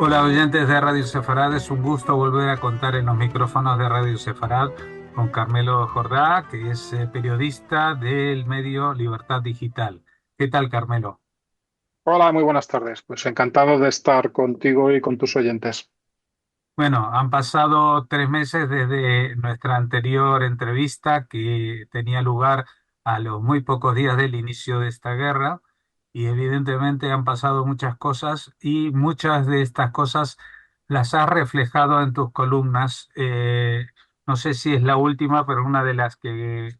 Hola oyentes de Radio Sefarad, es un gusto volver a contar en los micrófonos de Radio Sefarad con Carmelo Jordá, que es periodista del medio Libertad Digital. ¿Qué tal, Carmelo? Hola, muy buenas tardes. Pues encantado de estar contigo y con tus oyentes. Bueno, han pasado 3 meses desde nuestra anterior entrevista que tenía lugar a los muy pocos días del inicio de esta guerra y evidentemente han pasado muchas cosas y muchas de estas cosas las has reflejado en tus columnas. No sé si es la última, pero una de las que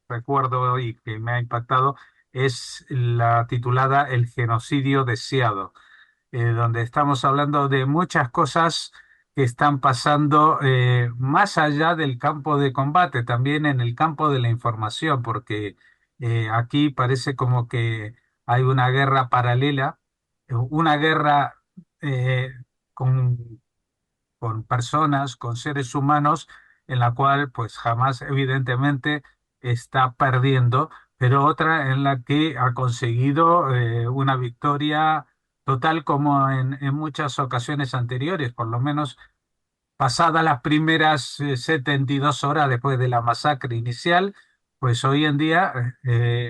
recuerdo y que me ha impactado es la titulada El genocidio deseado, donde estamos hablando de muchas cosas que están pasando más allá del campo de combate, también en el campo de la información, porque aquí parece como que hay una guerra paralela, una guerra eh, con personas, con seres humanos, en la cual pues jamás evidentemente está perdiendo, pero otra en la que ha conseguido una victoria total como en muchas ocasiones anteriores, por lo menos pasadas las primeras 72 horas después de la masacre inicial, pues hoy en día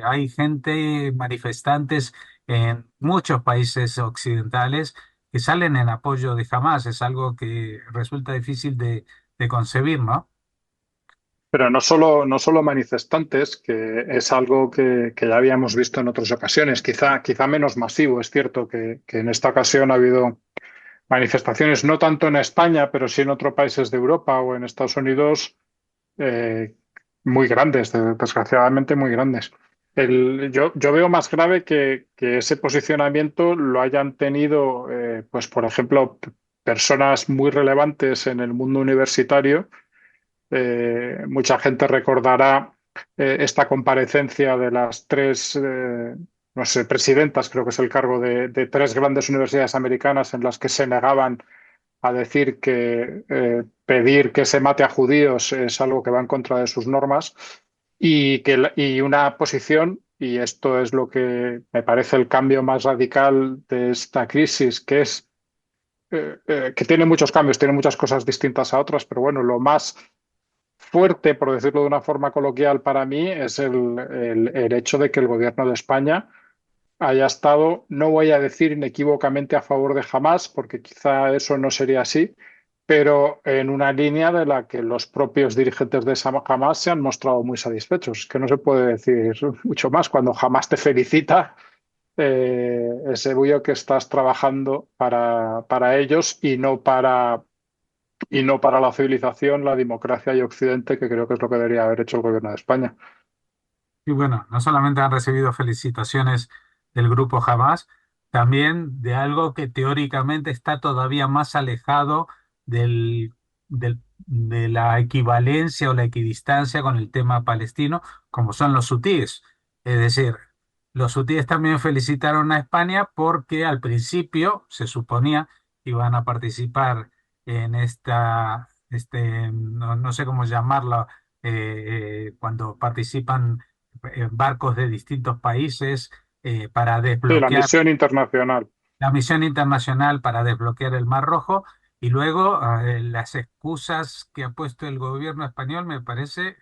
hay gente, manifestantes en muchos países occidentales que salen en apoyo de Hamas. Es algo que resulta difícil de concebir, ¿no? Pero no solo manifestantes, que es algo que ya habíamos visto en otras ocasiones, quizá menos masivo. Es cierto que en esta ocasión ha habido manifestaciones, no tanto en España, pero sí en otros países de Europa o en Estados Unidos, eh, muy grandes, desgraciadamente muy grandes. Yo veo más grave que ese posicionamiento lo hayan tenido, pues, por ejemplo, personas muy relevantes en el mundo universitario. Mucha gente recordará esta comparecencia de las tres, no sé, presidentas, creo que es el cargo de tres grandes universidades americanas en las que se negaban a decir que pedir que se mate a judíos es algo que va en contra de sus normas y una posición, y esto es lo que me parece el cambio más radical de esta crisis, que es que tiene muchos cambios, tiene muchas cosas distintas a otras, pero bueno, lo más fuerte, por decirlo de una forma coloquial para mí, es el hecho de que el gobierno de España haya estado, no voy a decir inequívocamente a favor de Hamas, porque quizá eso no sería así, pero en una línea de la que los propios dirigentes de Hamas se han mostrado muy satisfechos. Es que no se puede decir mucho más. Cuando Hamas te felicita, es obvio que estás trabajando para ellos y no para la civilización, la democracia y Occidente, que creo que es lo que debería haber hecho el gobierno de España. Y bueno, no solamente han recibido felicitaciones del grupo Hamas, también de algo que teóricamente está todavía más alejado de la equivalencia o la equidistancia con el tema palestino, como son los hutíes. Es decir, los hutíes también felicitaron a España porque al principio se suponía que iban a participar en no sé cómo llamarlo, cuando participan barcos de distintos países para Sí, la desbloquear misión internacional. la misión internacional para desbloquear el Mar Rojo. Y luego las excusas que ha puesto el gobierno español me parece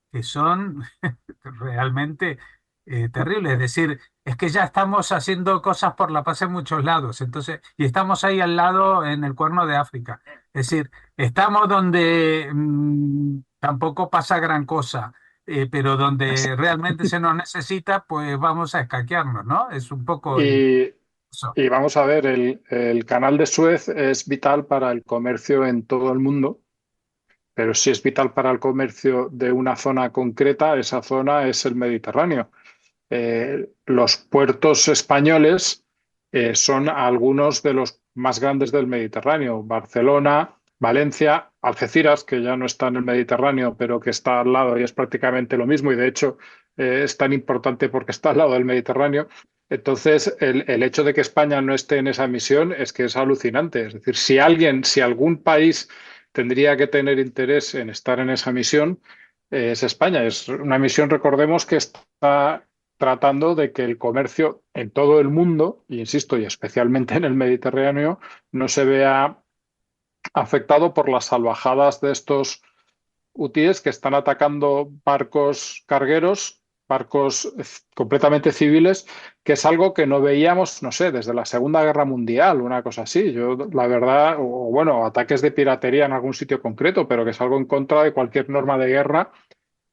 que son realmente terribles. Es decir, es que ya estamos haciendo cosas por la paz en muchos lados, entonces, y estamos ahí al lado en el Cuerno de África. Es decir, estamos donde tampoco pasa gran cosa, pero donde realmente se nos necesita, pues vamos a escaquearnos, ¿no? Es un poco Y, eso. y vamos a ver, el canal de Suez es vital para el comercio en todo el mundo, pero si es vital para el comercio de una zona concreta, esa zona es el Mediterráneo. Los puertos españoles son algunos de los más grandes del Mediterráneo. Barcelona, Valencia, Algeciras, que ya no está en el Mediterráneo, pero que está al lado y es prácticamente lo mismo, y de hecho es tan importante porque está al lado del Mediterráneo. Entonces, el hecho de que España no esté en esa misión es que es alucinante. Es decir, si algún país tendría que tener interés en estar en esa misión, es España. Es una misión, recordemos, que está tratando de que el comercio en todo el mundo, e insisto, y especialmente en el Mediterráneo, no se vea afectado por las salvajadas de estos hutíes que están atacando barcos cargueros, barcos completamente civiles, que es algo que no veíamos, no sé, desde la Segunda Guerra Mundial, una cosa así. Yo, la verdad, o bueno, ataques de piratería en algún sitio concreto, pero que es algo en contra de cualquier norma de guerra,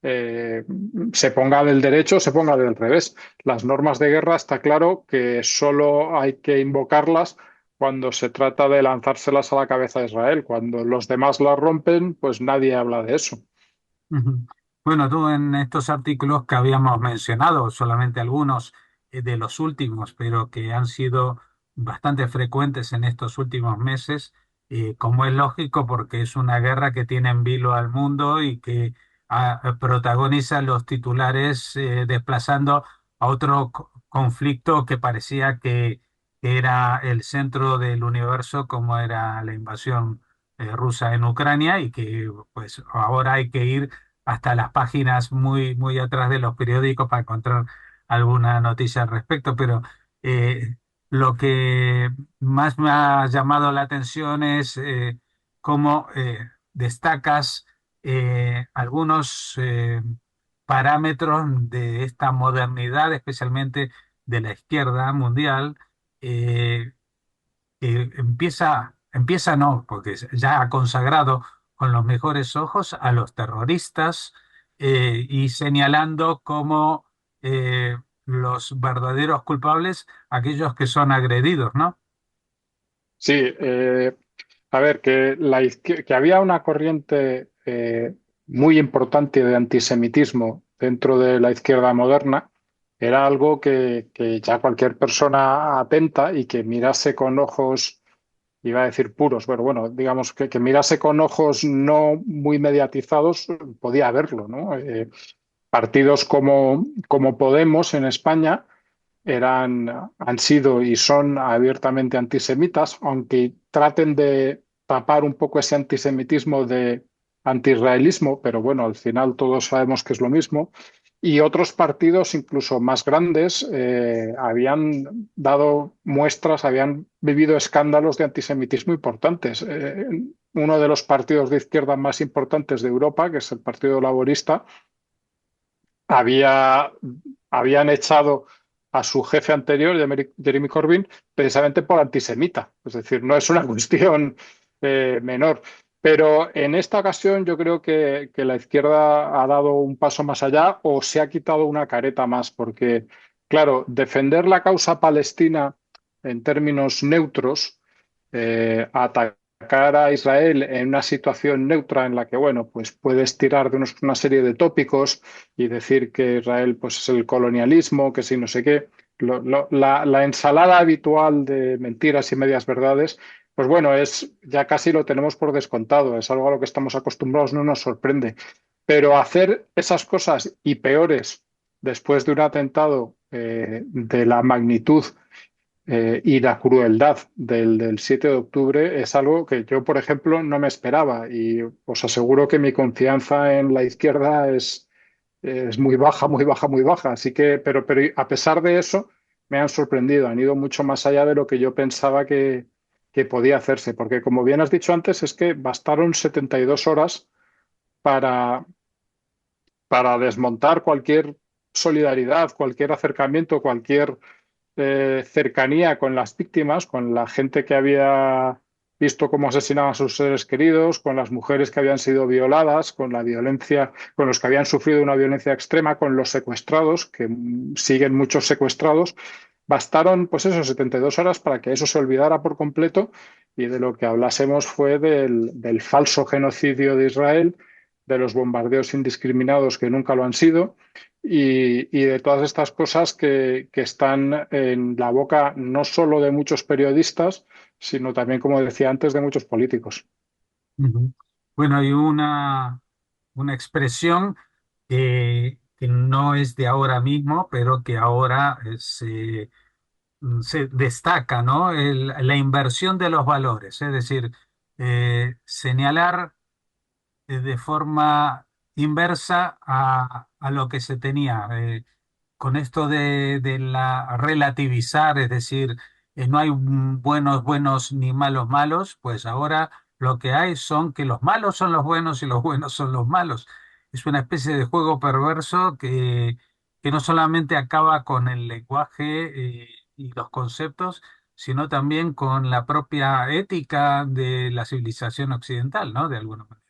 eh, se ponga del derecho o se ponga del revés. Las normas de guerra está claro que solo hay que invocarlas cuando se trata de lanzárselas a la cabeza de Israel. Cuando los demás las rompen, pues nadie habla de eso. Ujú. Bueno, tú en estos artículos que habíamos mencionado, solamente algunos de los últimos, pero que han sido bastante frecuentes en estos últimos meses, como es lógico, porque es una guerra que tiene en vilo al mundo y que protagoniza los titulares, desplazando a otro conflicto que parecía que era el centro del universo, como era la invasión rusa en Ucrania, y que pues ahora hay que ir hasta las páginas muy atrás de los periódicos para encontrar alguna noticia al respecto, pero eh, lo que más me ha llamado la atención es cómo destacas algunos parámetros de esta modernidad, especialmente de la izquierda mundial, eh, empieza no, porque ya ha consagrado con los mejores ojos a los terroristas, y señalando como los verdaderos culpables aquellos que son agredidos, ¿no? Sí, a ver, que había una corriente muy importante de antisemitismo dentro de la izquierda moderna, era algo que ya cualquier persona atenta y que mirase con ojos, iba a decir puros, pero bueno, digamos que mirase con ojos no muy mediatizados, podía verlo, ¿no? Partidos como Podemos en España han sido y son abiertamente antisemitas, aunque traten de tapar un poco ese antisemitismo de antiisraelismo, pero bueno, al final todos sabemos que es lo mismo. Y otros partidos, incluso más grandes, habían dado muestras, habían vivido escándalos de antisemitismo importantes. Uno de los partidos de izquierda más importantes de Europa, que es el Partido Laborista, había, habían echado a su jefe anterior, Jeremy Corbyn, precisamente por antisemita. Es decir, no es una cuestión menor. Pero en esta ocasión yo creo que la izquierda ha dado un paso más allá o se ha quitado una careta más, porque, claro, defender la causa palestina en términos neutros, atacar a Israel en una situación neutra en la que, bueno, pues puedes tirar de una serie de tópicos y decir que Israel pues, es el colonialismo, que sí, no sé qué. La ensalada habitual de mentiras y medias verdades, pues bueno, ya casi lo tenemos por descontado, es algo a lo que estamos acostumbrados, no nos sorprende. Pero hacer esas cosas y peores después de un atentado de la magnitud y la crueldad del 7 de octubre es algo que yo, por ejemplo, no me esperaba y os aseguro que mi confianza en la izquierda es muy baja, muy baja, muy baja. Así que, pero a pesar de eso, me han sorprendido, han ido mucho más allá de lo que yo pensaba que podía hacerse, porque como bien has dicho antes, es que bastaron 72 horas para, para desmontar cualquier solidaridad, cualquier acercamiento, cualquier cercanía con las víctimas, con la gente que había visto cómo asesinaban a sus seres queridos, con las mujeres que habían sido violadas, con la violencia, con los que habían sufrido una violencia extrema, con los secuestrados, que siguen muchos secuestrados. Bastaron, pues eso, 72 horas para que eso se olvidara por completo y de lo que hablásemos fue del falso genocidio de Israel, de los bombardeos indiscriminados que nunca lo han sido y de todas estas cosas que están en la boca no solo de muchos periodistas, sino también, como decía antes, de muchos políticos. Ujú. Bueno, hay una expresión que no es de ahora mismo, pero que ahora se destaca, ¿no? La inversión de los valores, es decir, señalar de forma inversa a lo que se tenía. con esto de la relativizar, es decir, no hay buenos buenos ni malos malos, pues ahora lo que hay son que los malos son los buenos y los buenos son los malos. Es una especie de juego perverso que no solamente acaba con el lenguaje y los conceptos, sino también con la propia ética de la civilización occidental, ¿no? De alguna manera.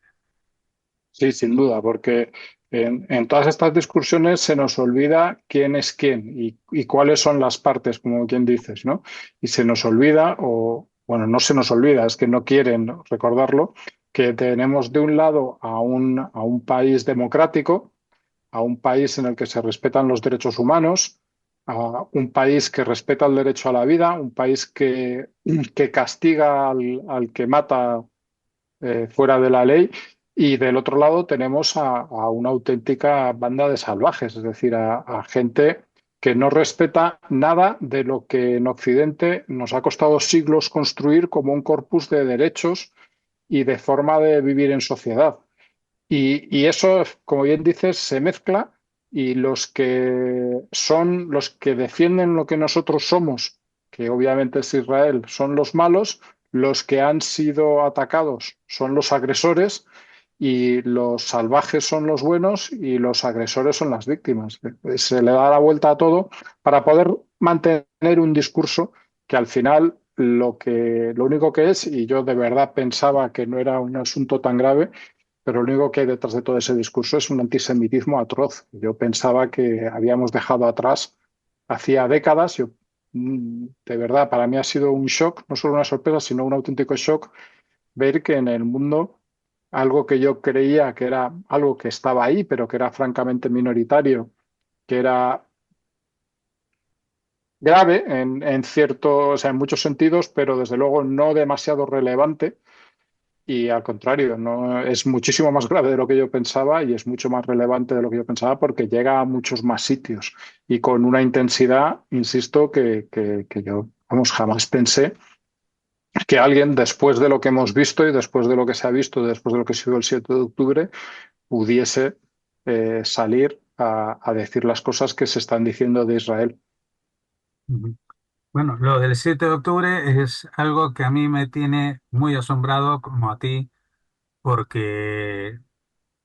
Sí, sin duda, porque en todas estas discusiones se nos olvida quién es quién y cuáles son las partes, como quien dices, ¿no? Y se nos olvida, o bueno, no se nos olvida, es que no quieren recordarlo, que tenemos de un lado a un país democrático, a un país en el que se respetan los derechos humanos, a un país que respeta el derecho a la vida, un país que castiga al que mata fuera de la ley. Y del otro lado tenemos a una auténtica banda de salvajes, es decir, a gente que no respeta nada de lo que en Occidente nos ha costado siglos construir como un corpus de derechos y de forma de vivir en sociedad. Y eso, como bien dices, se mezcla y los que son los que defienden lo que nosotros somos, que obviamente es Israel, son los malos, los que han sido atacados son los agresores y los salvajes son los buenos y los agresores son las víctimas. Se le da la vuelta a todo para poder mantener un discurso que al final lo único que es, y yo de verdad pensaba que no era un asunto tan grave, pero lo único que hay detrás de todo ese discurso es un antisemitismo atroz. Yo pensaba que habíamos dejado atrás hacía décadas. De verdad, para mí ha sido un shock, no solo una sorpresa, sino un auténtico shock ver que en el mundo algo que yo creía que era algo que estaba ahí, pero que era francamente minoritario, que era grave en cierto, o sea, en muchos sentidos, pero desde luego no demasiado relevante. Y al contrario, no es muchísimo más grave de lo que yo pensaba y es mucho más relevante de lo que yo pensaba porque llega a muchos más sitios y con una intensidad, insisto, que yo, vamos, jamás pensé que alguien, después de lo que hemos visto y después de lo que se ha visto, después de lo que ha sido el 7 de octubre, pudiese salir a decir las cosas que se están diciendo de Israel. Ujú. Bueno, lo del 7 de octubre es algo que a mí me tiene muy asombrado, como a ti, porque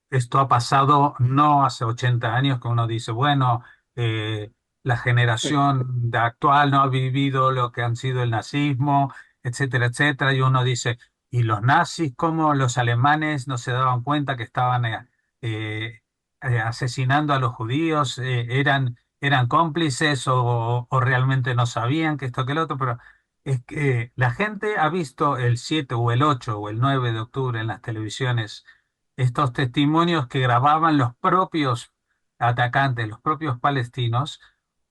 esto ha pasado no hace 80 años que uno dice, bueno, eh, la Sí. generación de actual no ha vivido lo que han sido el nazismo, etcétera, etcétera, y uno dice, ¿y los nazis, cómo los alemanes no se daban cuenta que estaban eh, asesinando a los judíos? ¿Eran cómplices o realmente no sabían que esto que el otro? Pero es que la gente ha visto el 7 o el 8 o el 9 de octubre en las televisiones estos testimonios que grababan los propios atacantes, los propios palestinos,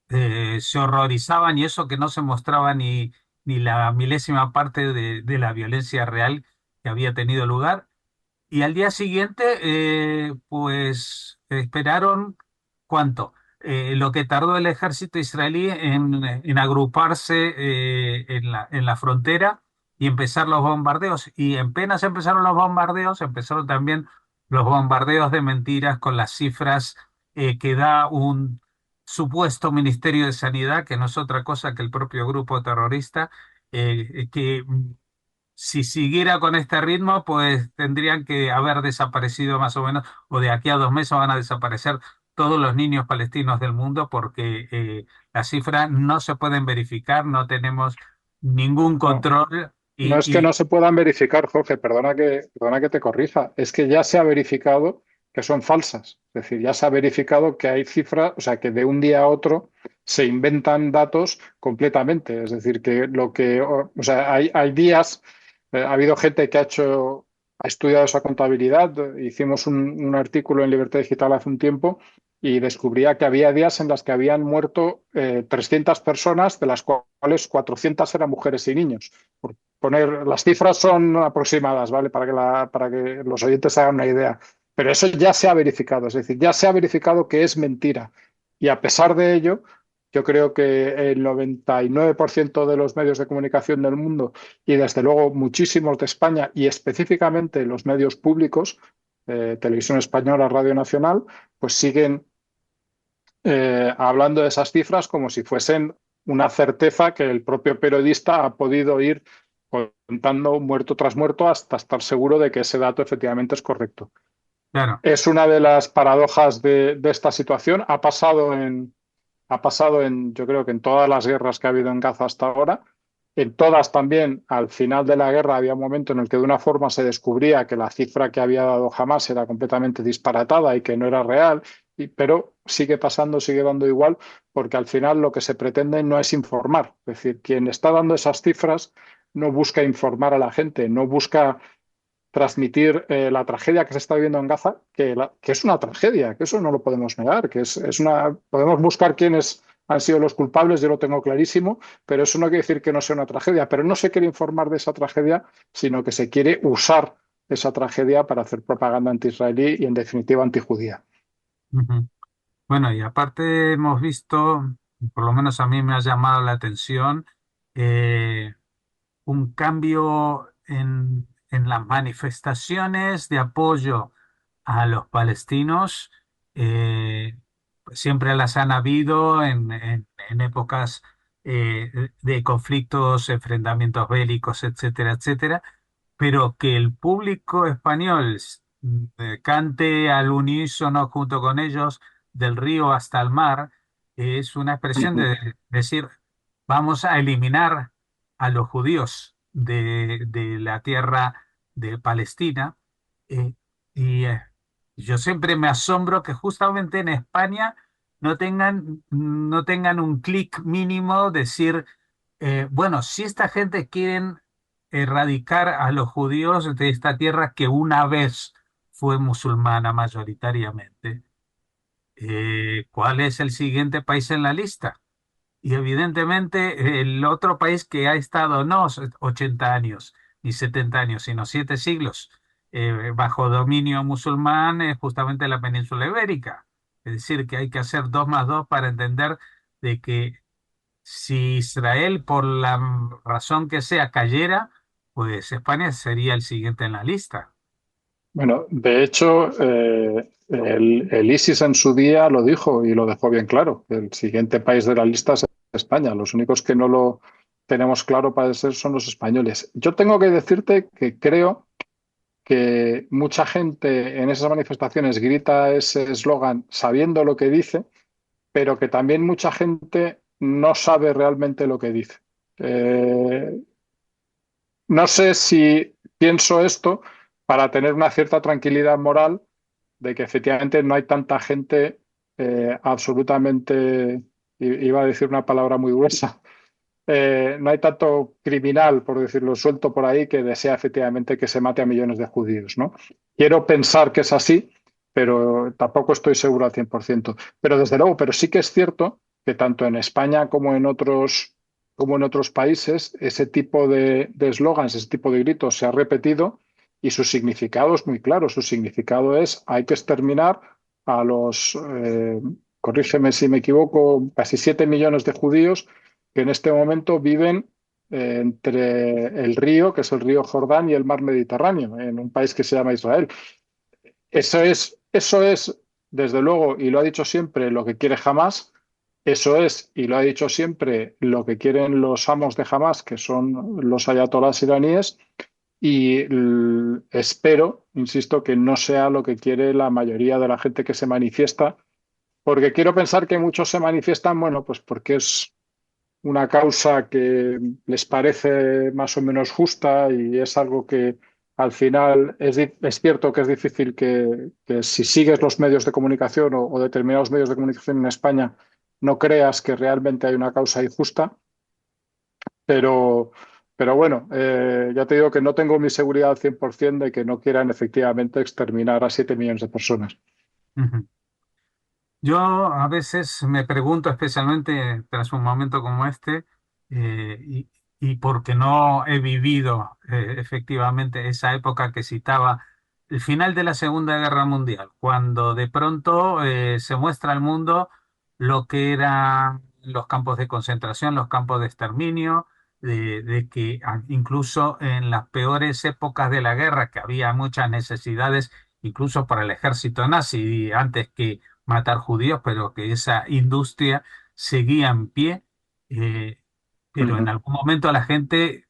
se horrorizaban y eso que no se mostraba ni la milésima parte de la violencia real que había tenido lugar. Y al día siguiente, pues esperaron ¿cuánto? Lo que tardó el ejército israelí en agruparse en la frontera y empezar los bombardeos. Y apenas empezaron los bombardeos, empezaron también los bombardeos de mentiras con las cifras que da un supuesto Ministerio de Sanidad, que no es otra cosa que el propio grupo terrorista, que si siguiera con este ritmo, pues tendrían que haber desaparecido más o menos, o de aquí a 2 meses van a desaparecer todos los niños palestinos del mundo porque las cifras no se pueden verificar, no tenemos ningún No. control No es que y no se puedan verificar, Jorge, perdona que te corrija, es que ya se ha verificado que son falsas. Es decir, ya se ha verificado que hay cifras, o sea, que de un día a otro se inventan datos completamente. Es decir, que o sea, hay días, ha habido gente que ha estudiado esa contabilidad. Hicimos un artículo en Libertad Digital hace un tiempo y descubría que había días en los que habían muerto 300 personas, de las cuales 400 eran mujeres y niños. Poner, las cifras son aproximadas, ¿vale? Para que los oyentes se hagan una idea. Pero eso ya se ha verificado, es decir, ya se ha verificado que es mentira. Y a pesar de ello, yo creo que el 99% de los medios de comunicación del mundo y desde luego muchísimos de España y específicamente los medios públicos, Televisión Española, Radio Nacional, pues siguen hablando de esas cifras como si fuesen una certeza que el propio periodista ha podido ir contando muerto tras muerto hasta estar seguro de que ese dato efectivamente es correcto. Claro, Es una de las paradojas de esta situación. Ha pasado yo creo que en todas las guerras que ha habido en Gaza hasta ahora. En todas también, al final de la guerra, había un momento en el que de una forma se descubría que la cifra que había dado Hamas era completamente disparatada y que no era real, pero sigue pasando, sigue dando igual, porque al final lo que se pretende no es informar. Es decir, quien está dando esas cifras no busca informar a la gente, no busca transmitir la tragedia que se está viviendo en Gaza, que es una tragedia, que eso no lo podemos negar, es una, podemos buscar quiénes han sido los culpables, yo lo tengo clarísimo, pero eso no quiere decir que no sea una tragedia, pero no se quiere informar de esa tragedia, sino que se quiere usar esa tragedia para hacer propaganda anti-israelí y en definitiva antijudía. ujú. Bueno, y aparte hemos visto, por lo menos a mí me ha llamado la atención, eh, un cambio en las manifestaciones de apoyo a los palestinos. eh, Siempre las han habido en épocas de conflictos, enfrentamientos bélicos, etcétera, etcétera, pero que el público español cante al unísono junto con ellos del río hasta el mar, es una expresión Ujú, de decir, vamos a eliminar a los judíos de la tierra de Palestina. eh, y yo siempre me asombro que justamente en España no tengan un clic mínimo, decir, bueno, si esta gente quieren erradicar a los judíos de esta tierra que una vez fue musulmana mayoritariamente, ¿cuál es el siguiente país en la lista? Y evidentemente el otro país que ha estado no 80 años ni 70 años, sino 7 siglos bajo dominio musulmán es justamente la península ibérica. Es decir, que hay que hacer dos más dos para entender de que si Israel, por la razón que sea, cayera, pues España sería el siguiente en la lista. bueno, de hecho, el ISIS en su día lo dijo y lo dejó bien claro. El siguiente país de la lista es España. Los únicos que no lo tenemos claro para ser son los españoles. Yo tengo que decirte que creo que mucha gente en esas manifestaciones grita ese eslogan sabiendo lo que dice, pero que también mucha gente no sabe realmente lo que dice. Eh, no sé si pienso esto para tener una cierta tranquilidad moral de que efectivamente no hay tanta gente absolutamente, iba a decir una palabra muy gruesa, no hay tanto criminal, por decirlo suelto por ahí, que desea efectivamente que se mate a millones de judíos, ¿no? Quiero pensar que es así, pero tampoco estoy seguro al 100%. Pero desde luego, pero sí que es cierto que tanto en España como en otros países, ese tipo de eslogans, ese tipo de gritos se ha repetido y su significado es muy claro. Su significado es hay que exterminar a los, corrígeme si me equivoco, casi 7 millones de judíos que en este momento viven entre el río, que es el río Jordán, y el mar Mediterráneo, en un país que se llama Israel. Eso es, desde luego, y lo ha dicho siempre, lo que quiere Hamas. Eso es, y lo ha dicho siempre, lo que quieren los amos de Hamas, que son los ayatolás iraníes. Y espero, insisto, que no sea lo que quiere la mayoría de la gente que se manifiesta, porque quiero pensar que muchos se manifiestan, bueno, pues porque es una causa que les parece más o menos justa y es algo que al final es cierto que es difícil que si sigues los medios de comunicación o determinados medios de comunicación en España no creas que realmente hay una causa injusta, pero, pero bueno, ya te digo que no tengo mi seguridad al 100% de que no quieran efectivamente exterminar a 7 millones de personas. Ujú. Yo a veces me pregunto, especialmente tras un momento como este, y porque no he vivido efectivamente esa época que citaba, el final de la Segunda Guerra Mundial, cuando de pronto se muestra al mundo lo que eran los campos de concentración, los campos de exterminio, de que incluso en las peores épocas de la guerra, que había muchas necesidades incluso para el ejército nazi, antes que matar judíos, pero que esa industria seguía en pie. eh, pero en Ujú. algún momento la gente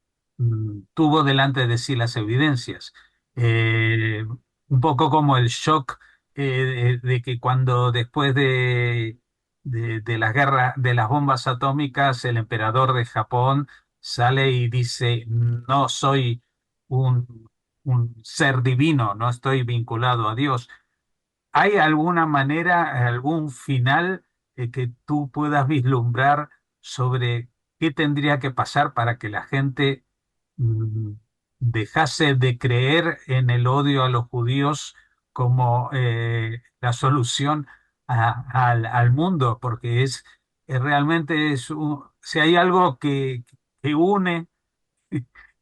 tuvo delante de sí las evidencias. Eh, un poco como el shock de que cuando después de la guerra de las bombas atómicas, el emperador de Japón sale y dice, no soy un, un ser divino, no estoy vinculado a Dios. ¿Hay alguna manera, algún final que tú puedas vislumbrar sobre qué tendría que pasar para que la gente mm, dejase de creer en el odio a los judíos como la solución al mundo? Porque realmente si hay algo que une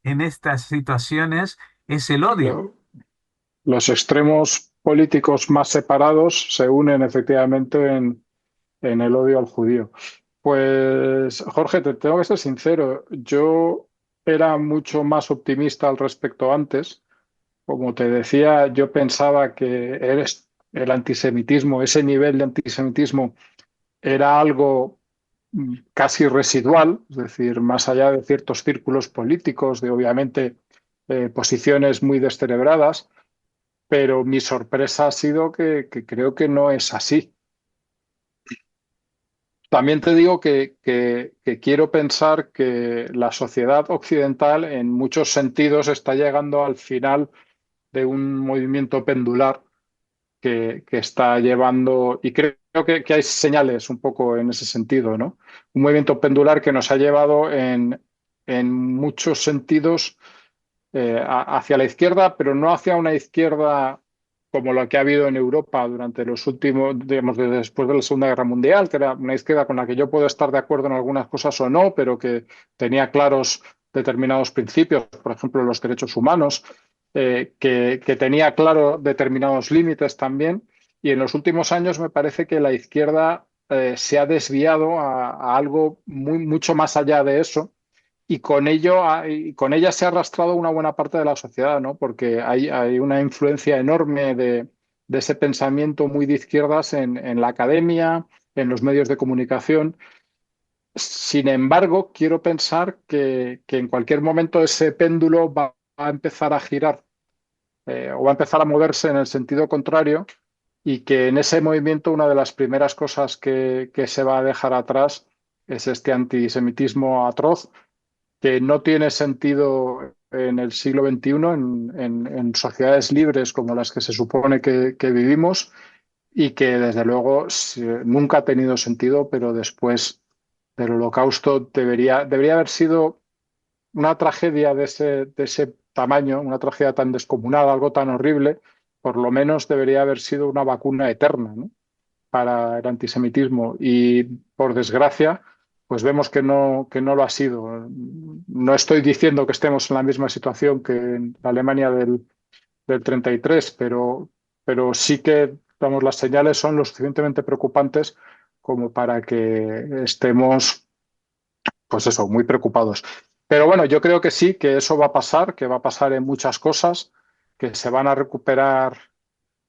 en estas situaciones es el odio. Lo- los extremos políticos más separados se unen efectivamente en el odio al judío. Pues, Jorge, te tengo que ser sincero, yo era mucho más optimista al respecto antes. Como te decía, yo pensaba que el antisemitismo, ese nivel de antisemitismo, era algo casi residual, es decir, más allá de ciertos círculos políticos, de obviamente posiciones muy descerebradas, pero mi sorpresa ha sido que creo que no es así. También te digo que quiero pensar que la sociedad occidental en muchos sentidos está llegando al final de un movimiento pendular que está llevando, y creo que hay señales un poco en ese sentido, ¿no? Un movimiento pendular que nos ha llevado en muchos sentidos hacia la izquierda, pero no hacia una izquierda como la que ha habido en Europa durante los últimos, digamos, después de la Segunda Guerra Mundial, que era una izquierda con la que yo puedo estar de acuerdo en algunas cosas o no, pero que tenía claros determinados principios, por ejemplo, los derechos humanos, que tenía claro determinados límites también. Y en los últimos años me parece que la izquierda se ha desviado a algo mucho más allá de eso y con ello, y con ella se ha arrastrado una buena parte de la sociedad, ¿no? Porque hay una influencia enorme de ese pensamiento muy de izquierdas en la academia, en los medios de comunicación. Sin embargo, quiero pensar que en cualquier momento ese péndulo va a empezar a girar o va a empezar a moverse en el sentido contrario y que en ese movimiento una de las primeras cosas que se va a dejar atrás es este antisemitismo atroz que no tiene sentido en el siglo XXI, en sociedades libres como las que se supone que vivimos y que desde luego nunca ha tenido sentido, pero después del Holocausto debería haber sido una tragedia de ese tamaño, una tragedia tan descomunal, algo tan horrible, por lo menos debería haber sido una vacuna eterna, ¿no? Para el antisemitismo y por desgracia, pues vemos que no lo ha sido. No estoy diciendo que estemos en la misma situación que en la Alemania del 33, pero sí que, vamos, las señales son lo suficientemente preocupantes como para que estemos, pues eso, muy preocupados. Pero bueno, yo creo que sí, que eso va a pasar, que va a pasar en muchas cosas, que se van a recuperar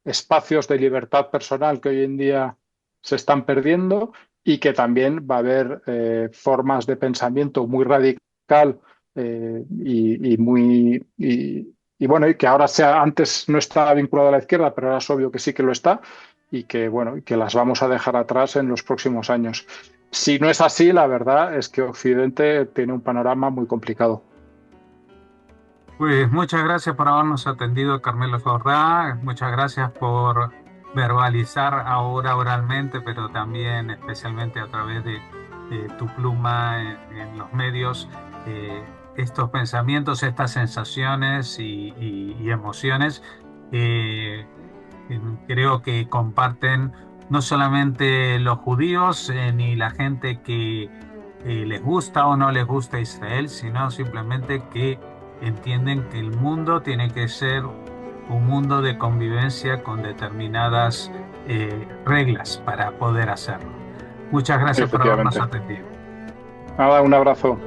espacios de libertad personal que hoy en día se están perdiendo y que también va a haber formas de pensamiento muy radical y bueno, y que ahora sea, antes no estaba vinculado a la izquierda, pero ahora es obvio que sí que lo está y que bueno, y que las vamos a dejar atrás en los próximos años. Si no es así, la verdad es que Occidente tiene un panorama muy complicado. Pues muchas gracias por habernos atendido, Carmelo Jordá. Muchas gracias por verbalizar ahora oralmente, pero también especialmente a través de tu pluma en los medios, estos pensamientos, estas sensaciones y emociones. eh, Creo que comparten no solamente los judíos, ni la gente que les gusta o no les gusta Israel, sino simplemente que entienden que el mundo tiene que ser un mundo de convivencia con determinadas reglas para poder hacerlo. Muchas gracias por habernos Efectivamente. atendido. Nada, un abrazo.